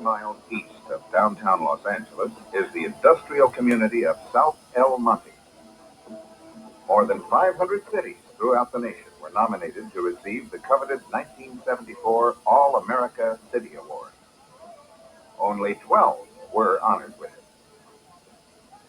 miles east of downtown Los Angeles is the industrial community of South El Monte. More than 500 cities throughout the nation were nominated to receive the coveted 1974 All-America City Award. Only 12 were honored with it.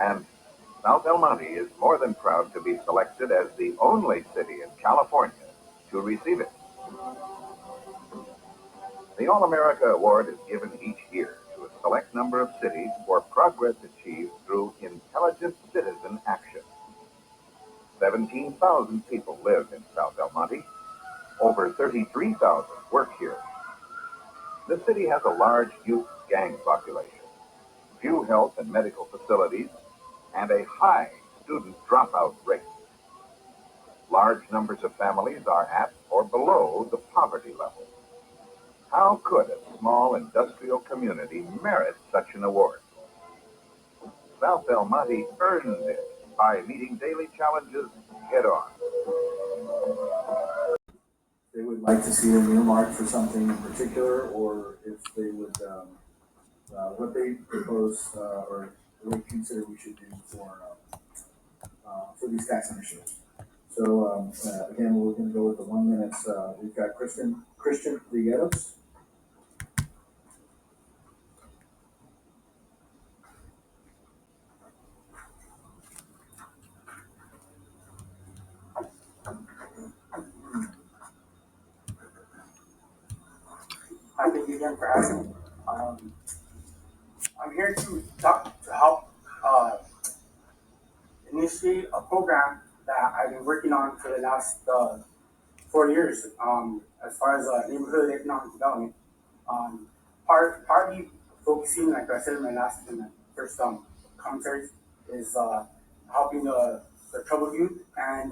And South El Monte is more than proud to be selected as the only city in California to receive it. The All-America Award is given each year to a select number of cities for progress achieved through intelligent citizen action. 17,000 people live in South El Monte. Over 33,000 work here. The city has a large youth gang population, few health and medical facilities, and a high student dropout rate. Large numbers of families are at or below the poverty level. How could a small industrial community merit such an award? South El Monte earns it by meeting daily challenges head on. They would like to see them earmarked for something in particular, or if they would, what they propose or what they consider we should do for these tax initiatives. So again, we're going to go with the 1 minute. We've got Christian Triggraphix. Thank you again for asking me. I'm here to help initiate a program that I've been working on for the last 4 years, as far as neighborhood economic development. Partly focusing, like I said in my first commentaries, is helping the troubled youth and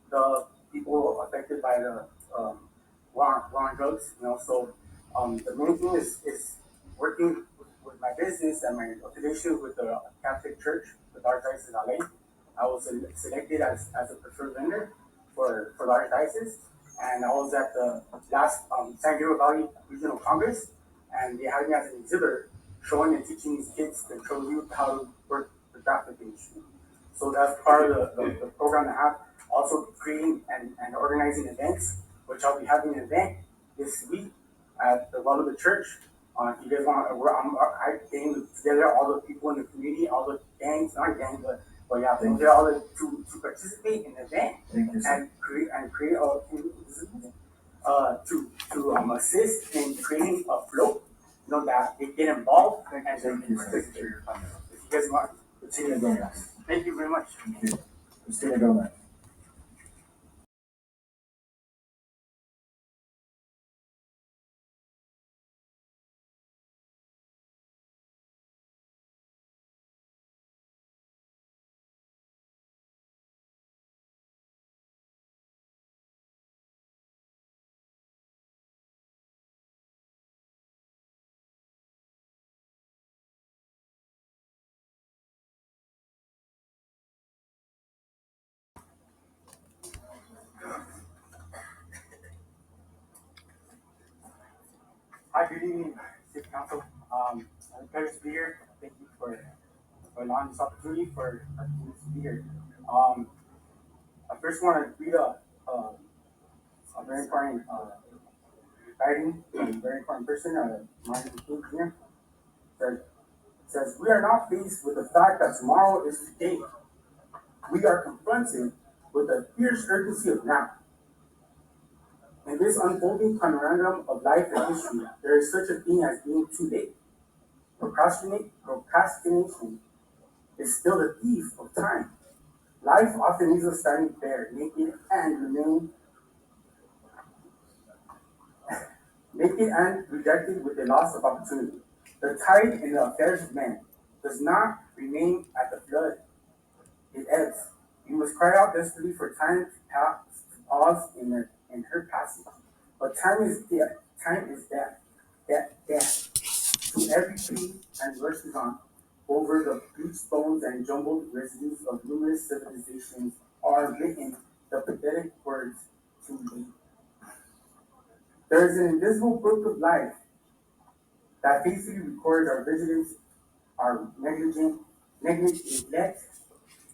the people affected by the war on drugs. So the main thing is working with my business and my affiliation with the Catholic Church, with archdiocese in LA. I was selected as a preferred vendor for the archdiocese, and I was at the last San Gabriel Valley Regional Congress, and they had me as an exhibitor, showing and teaching these kids, the troubled youth, how to work the graphic industry. So that's part of the program I have. Also creating and organizing events, which I'll be having an event this week at the Guadalupe Church. If you guys want, I came together all the people in the community, all the gangs, not gangs, but yeah, all the to participate in the event and create to assist in creating a float, that they get involved and Thank you for your comment. If you guys want, Christina Gomez. thank you very much. Thank you. Christina Gomez. Hi, good evening, City Council. I'm pleasure to be here. Thank you for allowing this opportunity for our team to be here. I first want to read a very important writing from a very important person, Martin Luther King Jr. It says, "We are not faced with the fact that tomorrow is today. We are confronted with the fierce urgency of now. In this unfolding panorama of life and history, there is such a thing as being too late. Procrastination is still the thief of time. Life often leaves us standing bare, naked, and rejected with the loss of opportunity. The tide in the affairs of men does not remain at the flood. It ebbs. You must cry out desperately for time to pause in her passage. But time is death. Time is death. Death. To every tree and rushes on over the bleached bones and jumbled residues of numerous civilizations are written the pathetic words too late. There is an invisible book of life that faithfully records our vigilance, our neglect,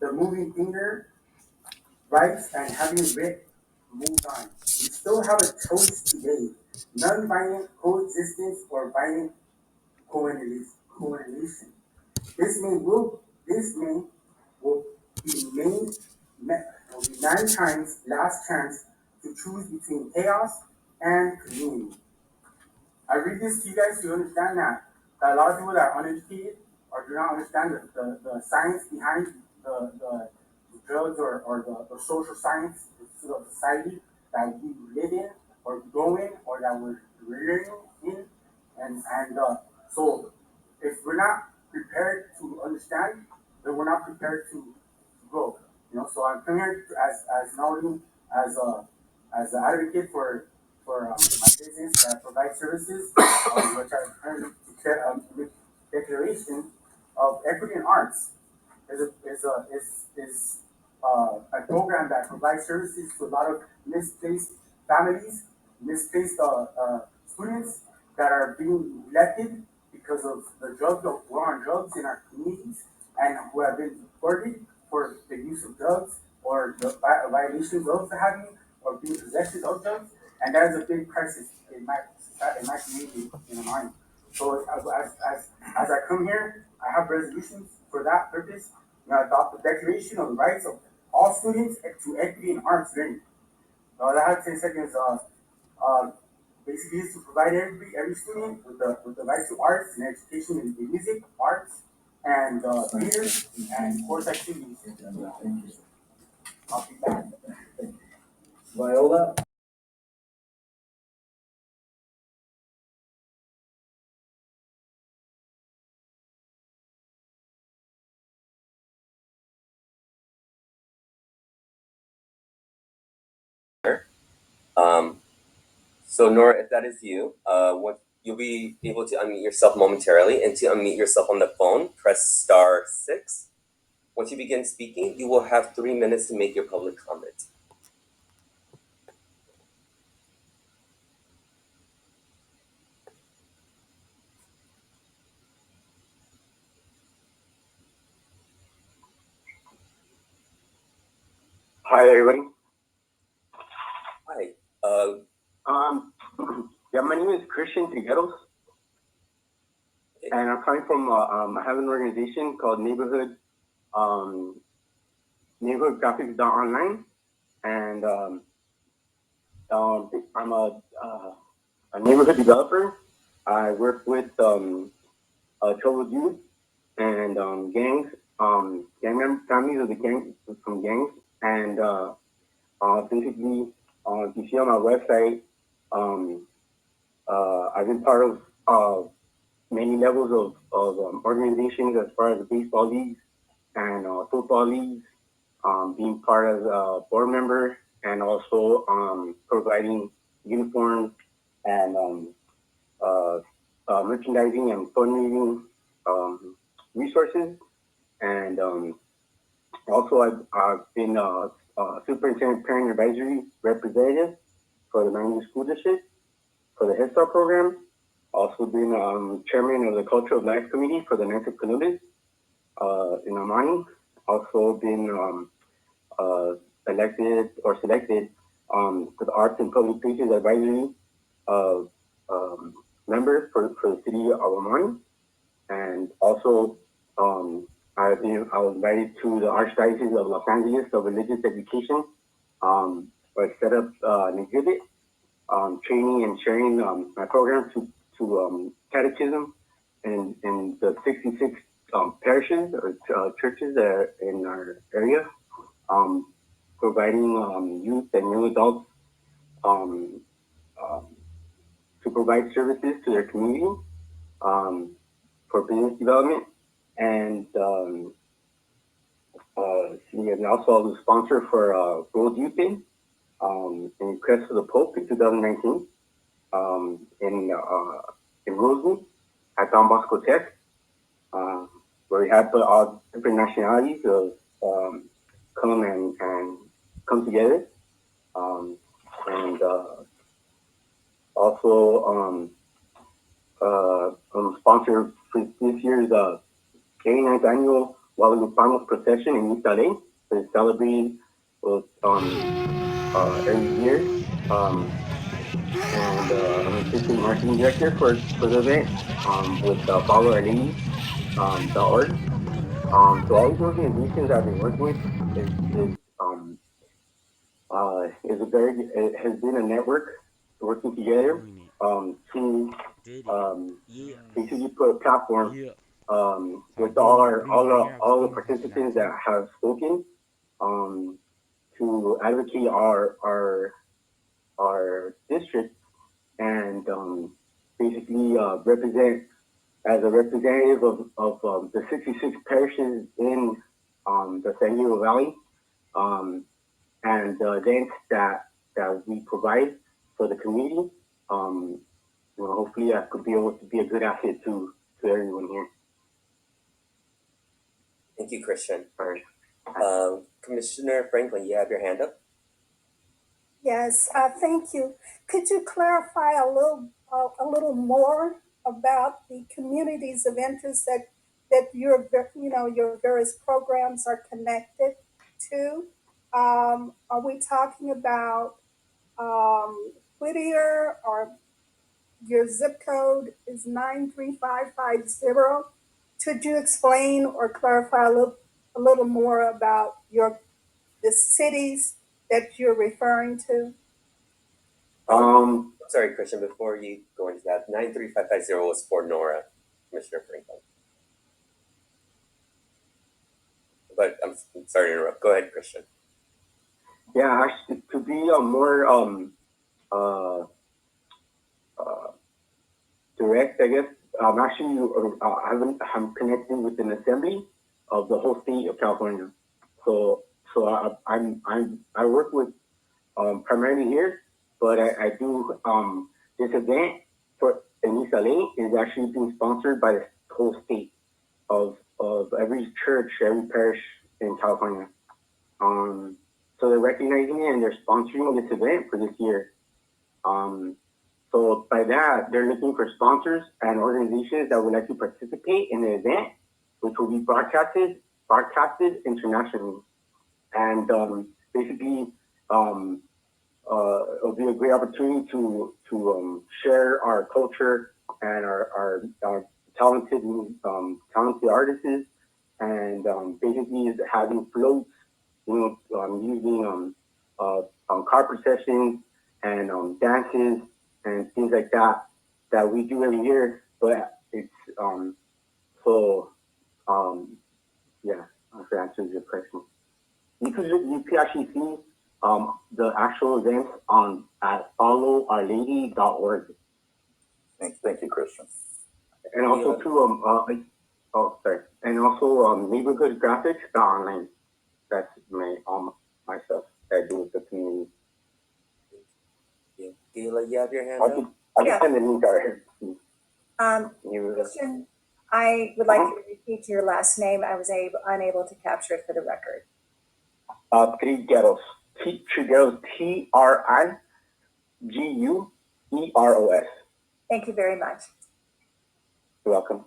the moving finger, rights, and having writ moved on. We still have a choice today: non-violent coexistence or violent coordination. This may will be will be mankind's last chance to choose between chaos and community. I read this to you guys to understand that a lot of people that are uneducated or do not understand the science behind the drugs or the social science of society that we live in or grow in or that we're learning in. And so if we're not prepared to understand, then we're not prepared to grow. So I'm coming here as not only as an advocate for my business that provides services, which I currently declare declaration of equity in arts is a program that provides services to a lot of misplaced families, misplaced students that are being neglected because of the war on drugs in our communities and who have been deported for the use of drugs or the violations of having or being possession of drugs, and that is a big crisis in my society, in my community, in mine. So as I come here, I have resolutions for that purpose. I adopt the Declaration of the Rights of all students to equity in arts learning. Now that I have 10 seconds. Basically, is to provide every student with the right to arts and education in music, arts, and theater and sports activities. I'll be back. Viola? Um, so Nora, if that is you, you'll be able to unmute yourself momentarily, and to unmute yourself on the phone, press *6. Once you begin speaking, you will have 3 minutes to make your public comment. Hi, everybody. Hi. Yeah, my name is Christian Triggraphix, and I'm coming from I have an organization called Neighborhood Graphics Online, and I'm a neighborhood developer. I work with troubled youth and gangs, families of the gangs from gangs, and basically, if you see on my website, I've been part of many levels of organizations as far as baseball leagues and football leagues, being part of a board member, and also providing uniforms and merchandising and fundraising resources. And also, I've been superintendent parent advisory representative for the Mango School District for the Head Start program. Also been chairman of the Cultural Life Committee for the Knights of Columbus in Amani. Also been elected or selected to the Arts and Public Places Advisory member for the city of Amani. And also I was invited to the Archdiocese of Los Angeles of Religious Education, where I set up an exhibit training and sharing my program to catechism in the 66 parishes or churches that are in our area, providing youth and young adults to provide services to their community for business development. And and also I was a sponsor for World Youth Day in request for the Pope in 2019 in Rosemead at Don Bosco Tech, where we had all different nationalities come and come together, and also I sponsor for this year's 89th annual Guadalupe Procession in East LA. It's celebrated every year. And I'm assistant marketing director for the event with Follow Our Lady .org. So all these organizations I've been working with it has been a network working together to basically put a platform with all the participants that have spoken to advocate our district and basically represent as a representative of the 66 parishes in the San Diego Valley and the events that we provide for the community. Hopefully I could be able to be a good asset to everyone here. Thank you, Christian. All right. Commissioner Franklin, you have your hand up. Yes, thank you. Could you clarify a little more about the communities of interest that your various programs are connected to? Are we talking about Whittier, or your zip code is 93550? Could you explain or clarify a little more about the cities that you're referring to? Sorry, Christian, before you go into that, 93550 was for Nora, Commissioner Franklin. But I'm sorry to interrupt. Go ahead, Christian. Yeah, actually, to be more direct, I guess. I'm connected with an assembly of the whole state of California. So I work with primarily here, but I do this event for in East LA is actually being sponsored by the whole state of every church, every parish in California. So they're recognizing it and they're sponsoring this event for this year. So by that, they're looking for sponsors and organizations that would like to participate in the event, which will be broadcasted internationally. And basically, it'll be a great opportunity to share our culture and our talented artists, and basically having floats, using car processions and dances and things like that we do every year. But it's yeah, if that answers your question. You could actually see the actual events at followourlady.org. Thank you, Christian. And also and also neighborhoodgraphics.online. That's my stuff that I do with the community. Yeah. Gayla, you have your hand up? I can send the link out here. Christian, I would like you to repeat your last name. I was unable to capture it for the record. Triggraphix. Triggraphix. Trigueros. Thank you very much. You're welcome.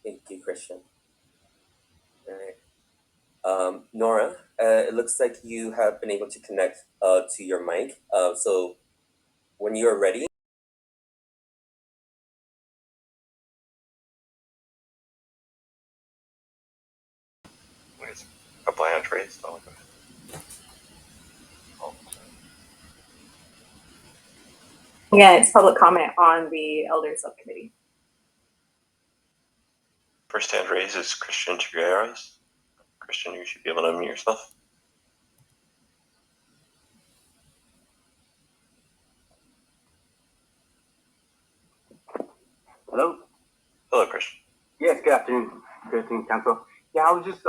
Thank you, Christian. All right. Nora, it looks like you have been able to connect to your mic. So when you're ready. There's a couple of hands raised. Oh, go ahead. Yeah, it's public comment on the Elder Subcommittee. First hand raised is Christian Triggraphix. Christian, you should be able to unmute yourself. Hello? Hello, Christian. Yes, good afternoon. Good afternoon, Council. Yeah, I was just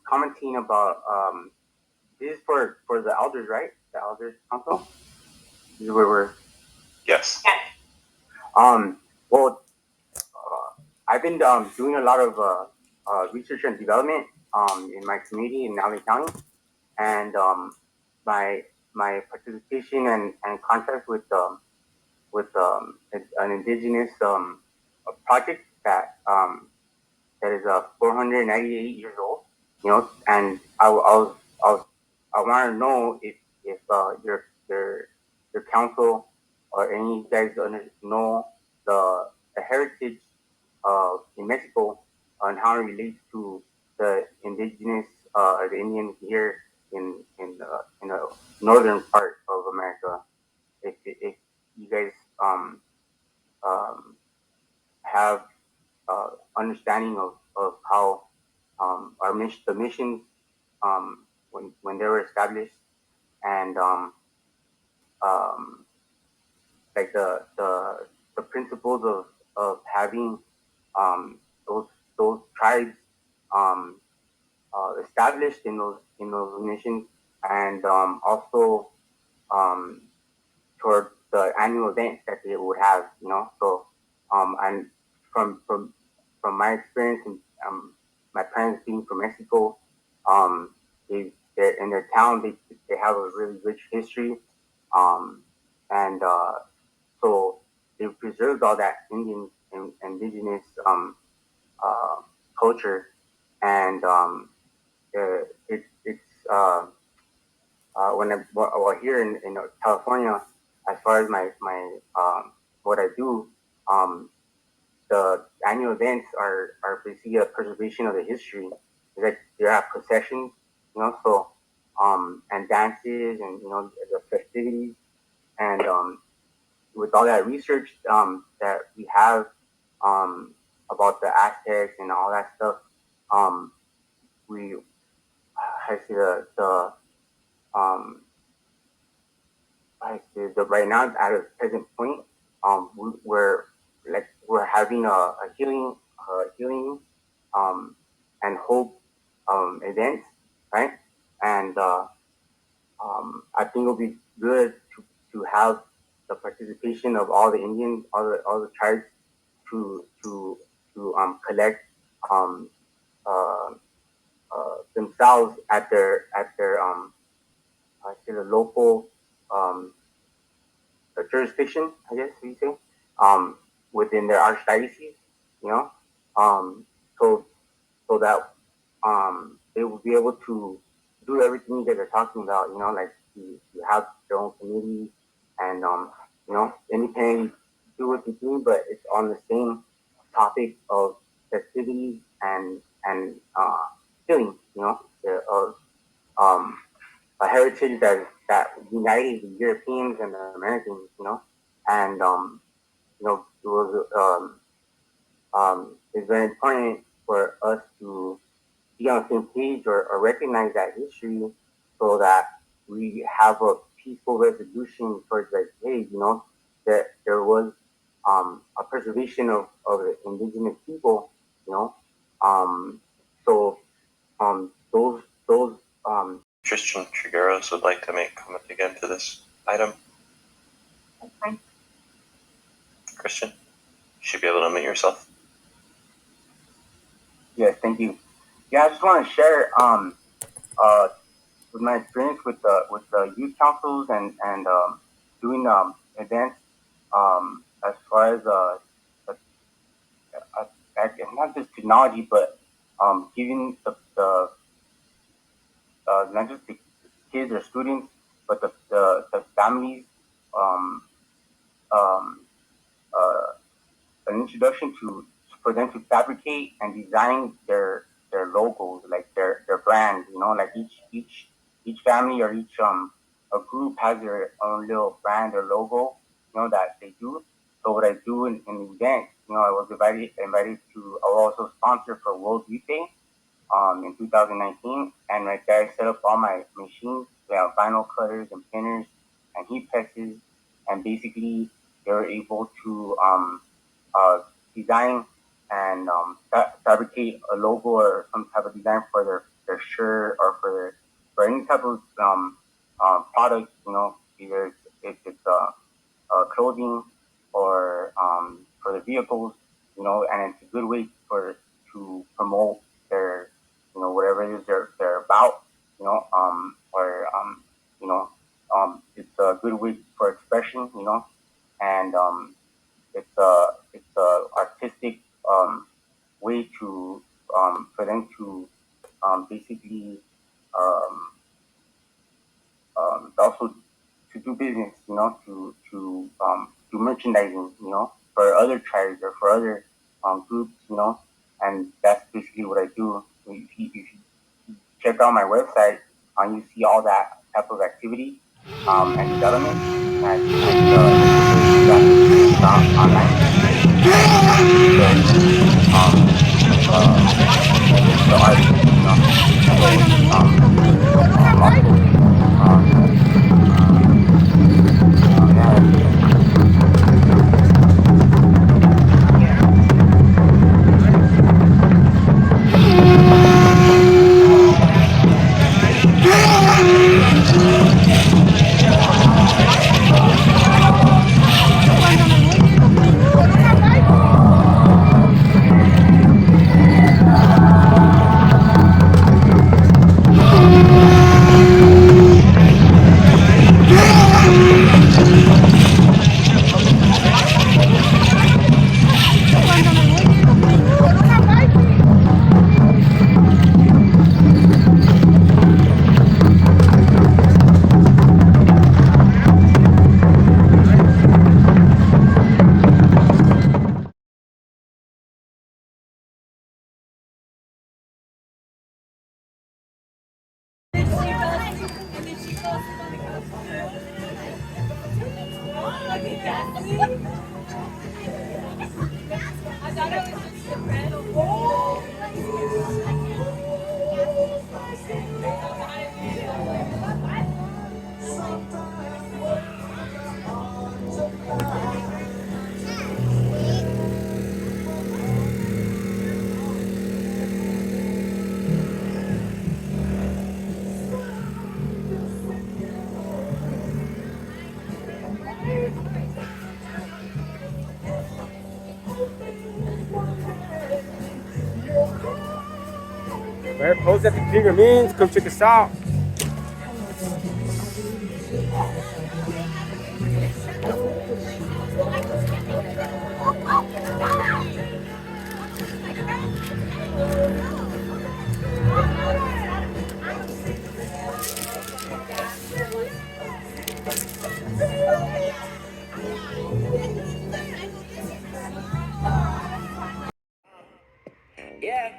commenting about this is for the elders, right? The elders council? This is where we're Yes. well, I've been doing a lot of research and development in my community in LA County, and my participation and contract with an indigenous project that is 498 years old. And I want to know if your council or any of you guys know the heritage in Mexico and how it relates to the indigenous or the Indians here in the northern part of America. If you guys have understanding of how the missions when they were established and like the principles of having those tribes established in those missions, and also toward the annual events that they would have, So and from my experience and my parents being from Mexico, they're in their town. They have a really rich history, and so they preserved all that Indian and indigenous culture, and it's here in California, as far as my what I do, the annual events are basically a preservation of the history. Like there are processions, so and dances and the festivities, and with all that research that we have about the Aztecs and all that stuff, we I see right now at a present point, we're having a healing and hope event, right? And I think it'll be good to have the participation of all the Indians, all the tribes, to collect themselves at their I say the local the jurisdiction, I guess you say, within their archdiocese, so that they will be able to do everything that they're talking about, like you have their own community and independently do what they're doing, but it's on the same topic of festivities and healing, of a heritage that united the Europeans and the Americans, and it was it's very important for us to be on the same page or recognize that history, so that we have a peaceful resolution towards like, hey, that there was a preservation of the indigenous people, so those Christian Triggraphix would like to make comment again to this item. That's fine. Christian, you should be able to unmute yourself. Yes, thank you. Yeah, I just want to share with my experience with the youth councils and doing events as far as not just technology, but giving the not just the kids or students, but the families an introduction for them to fabricate and design their logos, like their brand, like each family or each a group has their own little brand or logo, that they do. So what I do in the event, I was invited to also sponsor for World Youth Day in 2019, and right there I set up all my machines. We have vinyl cutters and printers and heat presses, and basically they were able to design and fabricate a logo or some type of design for their shirt or for any type of product, either if it's clothing or for the vehicles, and it's a good way to promote their, whatever it is they're about, or it's a good way for expression, and it's a artistic way to for them to basically also to do business, do merchandising, for other tribes or for other groups, and that's basically what I do. If you check out my website, you see all that type of activity and development online. The art, also, yeah. We're close at the finger means, come check us out. Yeah.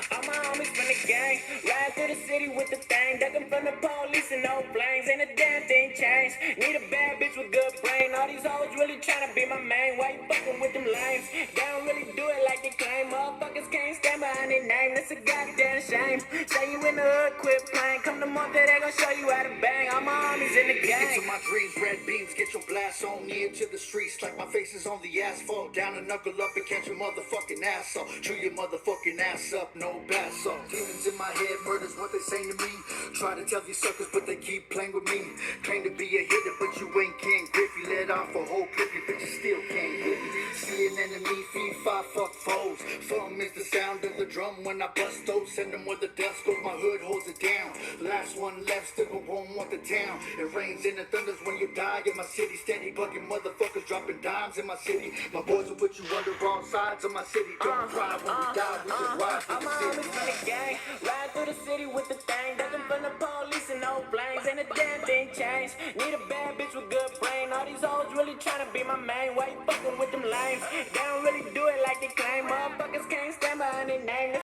All my homies from the gang, ride through the city with the thing, ducking from the police and no flames, ain't a damn thing changed. Need a bad bitch with good brain. All these hoes really tryna be my main. Why you fucking with them lames? They don't really do it like they claim. Motherfuckers can't stand behind their name. That's a goddamn shame. Say you in the hood, quit playing. Come to Monte, they gon' show you how to bang. All my homies in the gang. Into my dreams, red beams, get your blast on me into the streets like my face is on the asphalt. Down and knuckle up and catch your motherfucking ass off. Chew your motherfucking ass up, no bass off. Demons in my head, murder's what they saying to me. Try to tell these suckers, but they keep playing with me. Claim to be a hitter, but you ain't can't grip. You let off a whole clip, you but you still can't hit me. See an enemy, feed five, fuck foes. Fun is the sound of the drum when I bust those. Send them where the dust goes, my hood holds it down. Last one left, still go home with the town. It rains and it thunders when you die in my city. Steady bugging motherfuckers dropping dimes in my city. My boys will put you under all sides of my city. Don't cry when we die, we just ride I'm through a the homies city. from the gang, ride through the city with the thing, ducking from the police and no flames, ain't a damn thing changed. Need a bad bitch with good brain. All these hoes really tryna be my main. Why you fucking with them lames? They don't really do it like they claim. Motherfuckers can't